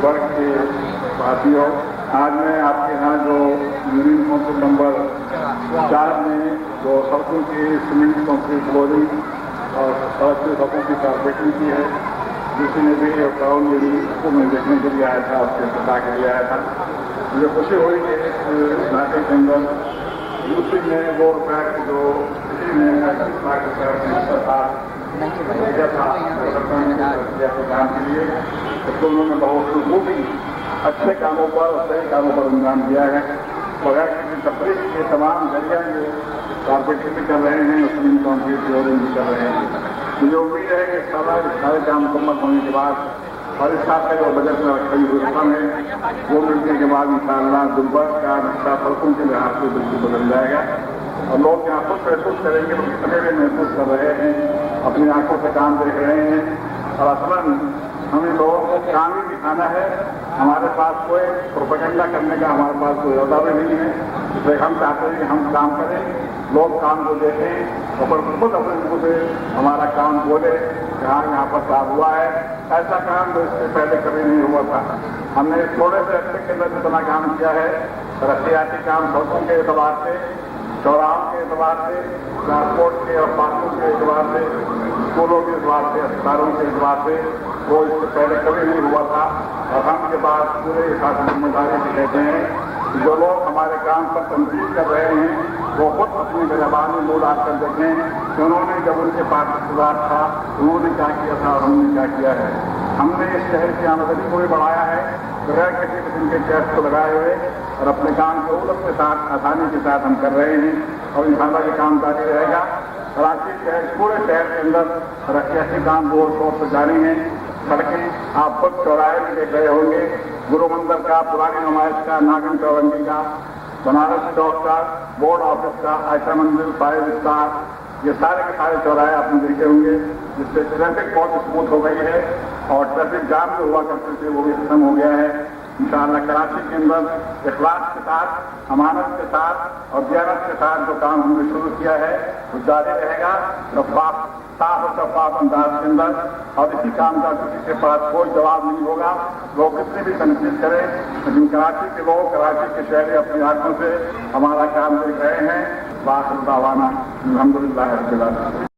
वर्ग के साथियों, आज मैं आपके यहाँ जो यूनियन काउंसिल नंबर 4 में जो सड़कों की सीमेंट कंक्रीट फ्लोरिंग और सड़कों की कारपेटिंग की है, जिसने भी टाउन मेरी उसको मैं देखने के लिए आया था, उसके बता के लिए आया था। मुझे खुशी हुई कि इस इलाके के अंदर यूपी में वो रुपया जो किसी ने 25 लाख रुपया दिया था काम के लिए, तो उन्होंने बहुत खूबी अच्छे कामों पर और सही कामों पर अनुदान दिया है। बगैर किसी तफरीक के तमाम जरिया ये कारपेटिंग भी कर रहे हैं, सीमेंट कंक्रीट फ्लोरिंग भी कर रहे हैं। मुझे उम्मीद है कि सारे काम मुकम्मल होने के बाद और इस साल का जो बजट में रखी हुई रकम है वो मिलने के बाद इंशाअल्लाह दुर्बल का रास्ता सड़कों के लिहाज से बिल्कुल बदल जाएगा और लोग यहाँ खुद महसूस करेंगे, लोग कितने भी महसूस कर रहे हैं, अपनी आंखों से काम देख रहे हैं। और असलन हमें लोगों को काम ही दिखाना है, हमारे पास कोई प्रोपेगेंडा करने का हमारे पास कोई इरादा भी नहीं है। इसलिए हम चाहते हैं कि हम काम करें, लोग काम को देखें और खुद अपने मुँह से हमारा काम बोले कि हाँ यहाँ पर काम हुआ है। ऐसा काम जो इससे पहले कभी नहीं हुआ था। हमने थोड़े से अर्से के अंदर जितना काम किया है, तरक्याती काम सड़कों के एतबार से, चौराहों के एतबार से, ट्रांसपोर्ट के और पार्कों के एतबार से, स्कूलों के एतबार से, अस्पतालों के एतबार से, वो इससे पहले कभी नहीं हुआ था। और हम के बाद पूरे साथ जिम्मेदारी से कहते हैं कि जो लोग हमारे काम पर तनकीद कर रहे हैं वो खुद अपनी ज़बानी मुँह डाल कर देखें कि उन्होंने जब उनके पास इक़्तिदार था उन्होंने क्या किया था और हमने क्या किया है। हमने इस शहर की आमदनी को भी बढ़ाया है बगैर किसी किस्म के टैक्स को लगाए हुए और अपने काम को सहूलत के साथ, आसानी के साथ हम कर रहे हैं और इंशाअल्लाह ये काम जारी रहेगा। कराची शहर, पूरे शहर के अंदर तरक्याती काम जोर शोर से जारी हैं। सड़कें आप खुद चौराहे में देख रहे होंगे, गुरु मंदिर का, पुरानी नुमाइश का, नागन चौरंगी का, बनारस चौक का, बोर्ड ऑफिस का, आयशा मंदिर, फायर विस्तार, ये सारे के सारे चौराहे आपने देखे होंगे, जिससे ट्रैफिक बहुत स्मूथ हो गई है और ट्रैफिक जाम जो हुआ करते थे वो भी खत्म हो गया है। इंशाअल्लाह कराची के अंदर इखलास के साथ, अमानत के साथ और दियानत के साथ जो काम हमने शुरू किया है वो जारी रहेगा, साफ और शफाफ अंदाज के अंदर। और इसी काम का किसी के पास कोई जवाब नहीं होगा, लोग कितने भी तनकीद करें, लेकिन कराची के लोग, कराची के शहरी अपनी आंखों से हमारा काम देख रहे हैं। वाखिर दावाना अल्हम्दुलिल्लाह रब्बिल आलमीन।